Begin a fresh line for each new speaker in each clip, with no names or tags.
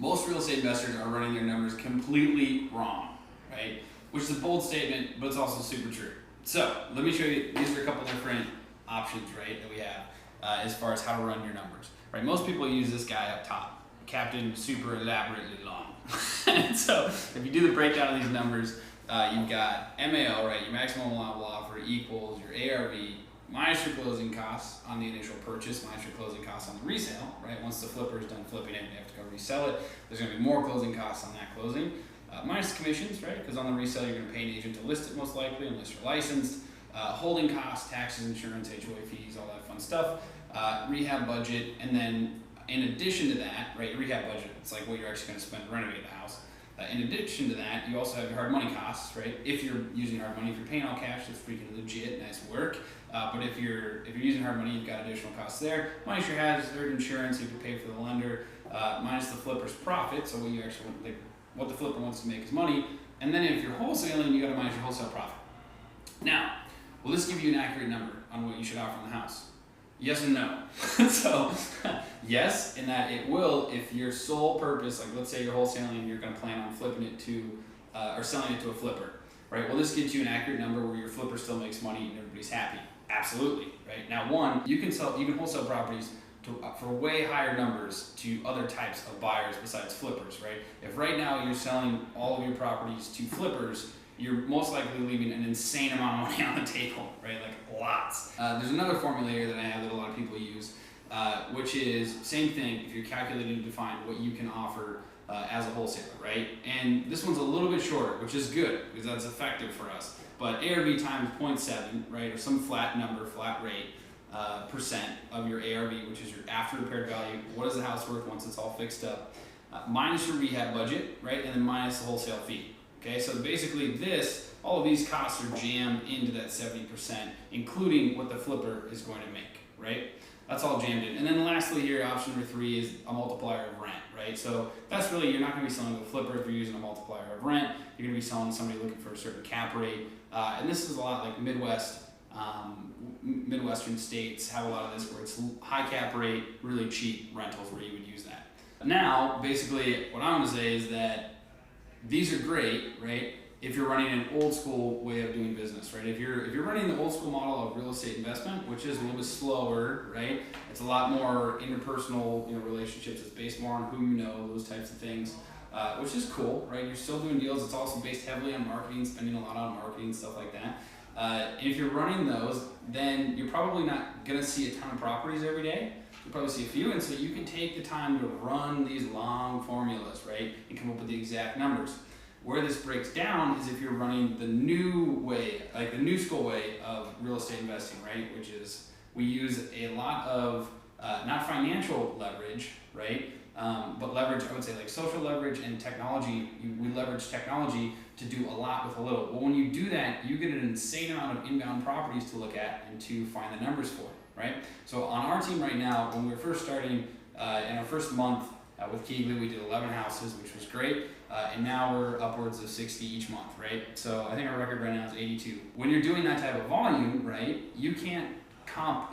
Most real estate investors are running their numbers completely wrong, right? Which is a bold statement, but it's also super true. So let me show you, these are a couple different options, right, that we have as far as how to run your numbers, right? Most people use this guy up top, Captain Super Elaborately Long. And so if you do the breakdown of these numbers, you've got MAO, right, your maximum allowable offer equals your ARV minus your closing costs on the initial purchase, minus your closing costs on the resale, right? Once the flipper is done flipping it, they have to go resell it. There's going to be more closing costs on that closing. Minus commissions, right? Because on the resale, you're going to pay an agent to list it most likely, unless you're licensed. Holding costs, taxes, insurance, HOA fees, all that fun stuff. Rehab budget, and then in addition to that, right, rehab budget, it's like what you're actually going to spend to renovate the house. In addition to that, you also have your hard money costs, right? If you're using hard money, if you're paying all cash, that's freaking legit, nice work. But if you're using hard money, you've got additional costs there. Minus your hazard insurance, you have to pay for the lender. Minus the flipper's profit, so what you actually like, what the flipper wants to make is money. And then if you're wholesaling, you got to minus your wholesale profit. Now, will this give you an accurate number on what you should offer on the house? Yes and no. So yes, in that it will if your sole purpose, like let's say you're wholesaling and you're going to plan on flipping it to or selling it to a flipper, right? Will this get you an accurate number where your flipper still makes money and everybody's happy? Absolutely, right? Now, one, you can wholesale properties for way higher numbers to other types of buyers besides flippers, right? If right now you're selling all of your properties to flippers, you're most likely leaving an insane amount of money on the table, right? Like lots. There's another formula here that I have that a lot of people use, which is same thing if you're calculating to define what you can offer as a wholesaler, right? And this one's a little bit shorter, which is good because that's effective for us. But ARV times 0.7, right, or some flat number, flat rate, percent of your ARV, which is your after repaired value. What is the house worth once it's all fixed up? Minus your rehab budget, right, and then minus the wholesale fee. Okay, so basically all of these costs are jammed into that 70%, including what the flipper is going to make, right? That's all jammed in. And then lastly here, option number 3 is a multiplier of rent, right? So that's really, you're not going to be selling to a flipper if you're using a multiplier of rent. You're going to be selling to somebody looking for a certain cap rate. And this is a lot like Midwestern states have a lot of this where it's high cap rate, really cheap rentals where you would use that. Now, basically, what I want to say is that these are great, right, if you're running an old school way of doing business, right? If you're running the old school model of real estate investment, which is a little bit slower, right? It's a lot more interpersonal, relationships. It's based more on who you know, those types of things, which is cool, right? You're still doing deals. It's also based heavily on marketing, spending a lot on marketing, stuff like that. If you're running those, then you're probably not going to see a ton of properties every day. You'll probably see a few, and so you can take the time to run these long formulas, right, and come up with the exact numbers. Where this breaks down is if you're running the new way, like the new school way of real estate investing, right, which is we use a lot of, not financial leverage, right, but leverage, I would say like social leverage and technology. We leverage technology to do a lot with a little. Well, when you do that, you get an insane amount of inbound properties to look at and to find the numbers for, right? So on our team right now, when we were first starting in our first month with KeyGlee, we did 11 houses, which was great. And now we're upwards of 60 each month, right? So I think our record right now is 82. When you're doing that type of volume, right, you can't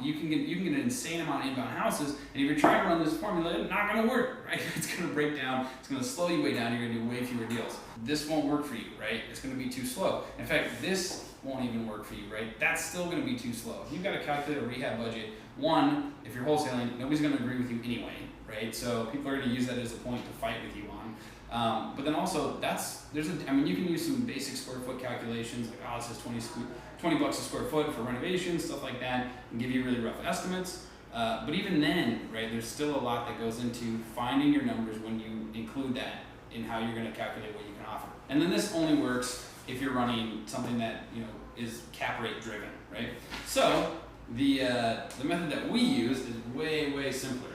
you can get an insane amount of inbound houses, and if you're trying to run this formula, it's not going to work, right? It's going to break down, it's going to slow you way down, you're going to do way fewer deals. This won't work for you, right? It's going to be too slow. In fact, this won't even work for you, right? That's still going to be too slow. You've got to calculate a rehab budget. One, if you're wholesaling, nobody's going to agree with you anyway, right? So people are going to use that as a point to fight with you on. But then also, you can use some basic square foot calculations, like, this is 20 bucks a square foot for renovations, stuff like that, and give you really rough estimates. But even then, right, there's still a lot that goes into finding your numbers when you include that in how you're going to calculate what you can offer. And then this only works if you're running something that is cap rate driven, right? So the method that we use is way simpler,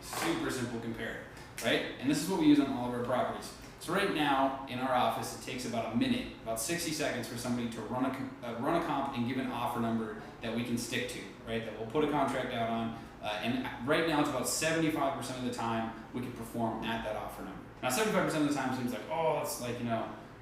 super simple compared, right? And this is what we use on all of our properties. So right now in our office, it takes about a minute, about 60 seconds for somebody to run a comp and give an offer number that we can stick to, right? That we'll put a contract out on. And right now it's about 75% of the time we can perform at that offer number. Now 75% of the time seems like, it's like,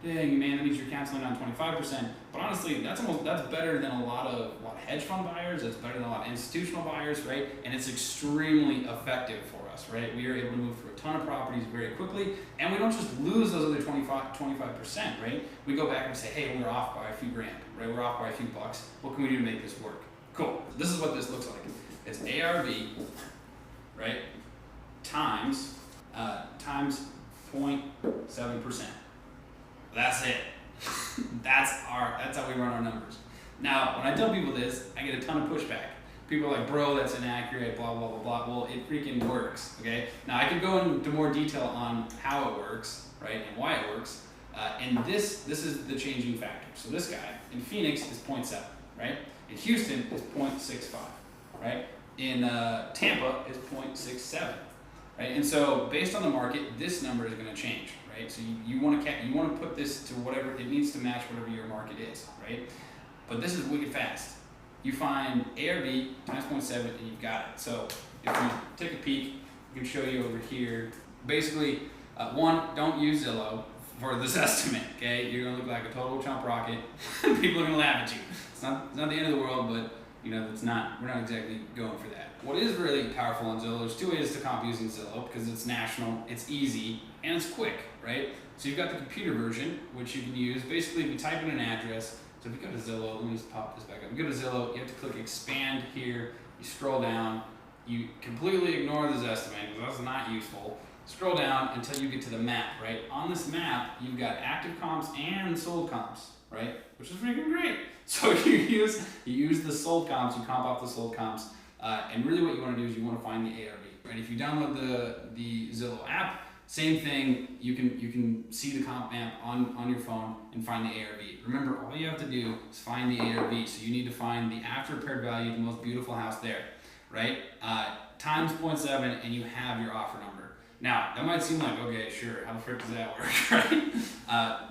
dang man, that means you're canceling on 25%. But honestly, that's better than a lot of hedge fund buyers. That's better than a lot of institutional buyers, right? And it's extremely effective for us, right? We are able to move through a ton of properties very quickly, and we don't just lose those other 25%, right? We go back and say, hey, we're off by a few grand, right? We're off by a few bucks. What can we do to make this work? Cool. This is what this looks like. It's ARV, right, times 0.7%. That's it. That's how we run our numbers. Now, when I tell people this, I get a ton of pushback. People are like, bro, that's inaccurate, blah, blah, blah, blah. Well, it freaking works, okay? Now, I could go into more detail on how it works, right, and why it works. And this is the changing factor. So this guy in Phoenix is 0.7, right? In Houston is 0.65, right? In Tampa is 0.67, right? And so based on the market, this number is going to change, right? So you want to put this to whatever it needs to match whatever your market is, right? But this is wicked fast. You find ARV times 0.7 and you've got it. So if you take a peek, I can show you over here. Basically, one, don't use Zillow for this estimate, okay? You're gonna look like a total chump rocket. People are gonna laugh at you. It's not the end of the world, but you know, we're not exactly going for that. What is really powerful on Zillow, there's two ways to comp using Zillow, because it's national, it's easy, and it's quick, right? So you've got the computer version, which you can use. Basically, if you type in an address, so if you go to Zillow, let me just pop this back up. You go to Zillow, you have to click expand here, you scroll down, you completely ignore this estimate, because that's not useful. Scroll down until you get to the map, right? On this map, you've got active comps and sold comps, right? Which is freaking great. So you use the sold comps, you comp off the sold comps, and really what you want to do is you want to find the ARV, right? If you download the Zillow app, same thing, you can see the comp map on your phone and find the ARV. Remember, all you have to do is find the ARV. So you need to find the after repaired value, the most beautiful house there, right? Times 0.7 and you have your offer number. Now, that might seem like, okay, sure, how the frick does that work, right?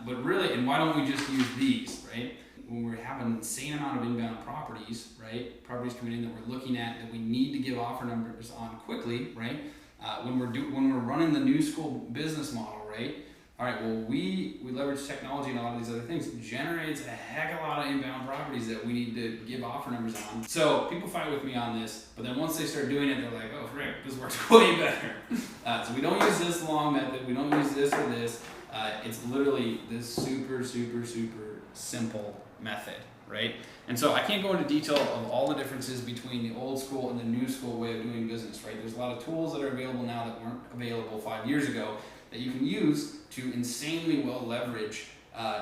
But really, and why don't we just use these, right? When we have an insane amount of inbound properties, right? Properties coming in that we're looking at that we need to give offer numbers on quickly, right? When we're running the new school business model, right? All right, well, we leverage technology and a lot of these other things. It generates a heck of a lot of inbound properties that we need to give offer numbers on. So people fight with me on this, but then once they start doing it, they're like, oh, frick, this works way better. So we don't use this long method. We don't use this or this. It's literally this super, super, super simple method, right? And so I can't go into detail of all the differences between the old school and the new school way of doing business, right? There's a lot of tools that are available now that weren't available 5 years ago that you can use to insanely well leverage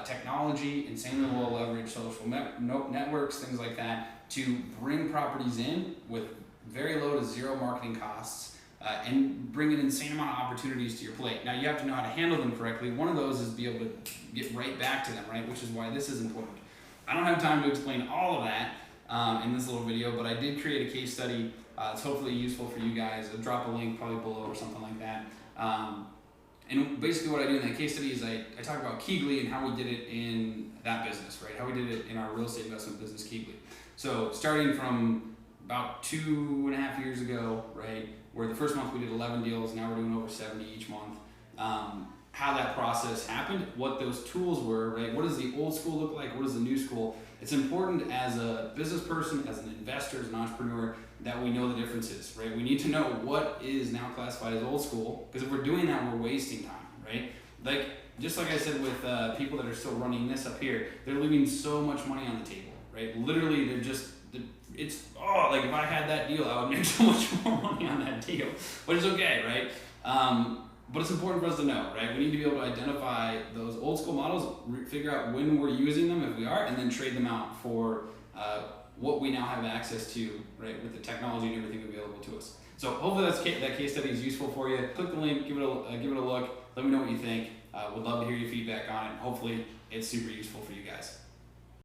technology, insanely well leverage social networks, things like that, to bring properties in with very low to zero marketing costs and bring an insane amount of opportunities to your plate. Now you have to know how to handle them correctly. One of those is be able to get right back to them, right? Which is why this is important. I don't have time to explain all of that in this little video, but I did create a case study. It's hopefully useful for you guys. I'll drop a link probably below or something like that. And basically what I do in that case study is I talk about KeyGlee and how we did it in that business, right? How we did it in our real estate investment business, KeyGlee. So starting from about 2.5 years ago, right, where the first month we did 11 deals, now we're doing over 70 each month. How that process happened, what those tools were, right? What does the old school look like? What does the new school? It's important as a business person, as an investor, as an entrepreneur, that we know the differences, right? We need to know what is now classified as old school, because if we're doing that, we're wasting time, right? Like, just like I said with people that are still running this up here, they're leaving so much money on the table, right? Literally, like if I had that deal, I would make so much more money on that deal, but it's okay, right? But it's important for us to know, right? We need to be able to identify those old school models, figure out when we're using them, if we are, and then trade them out for what we now have access to, right, with the technology and everything available to us. So hopefully that case study is useful for you. Click the link, give it a look, let me know what you think. Would love to hear your feedback on it. Hopefully it's super useful for you guys.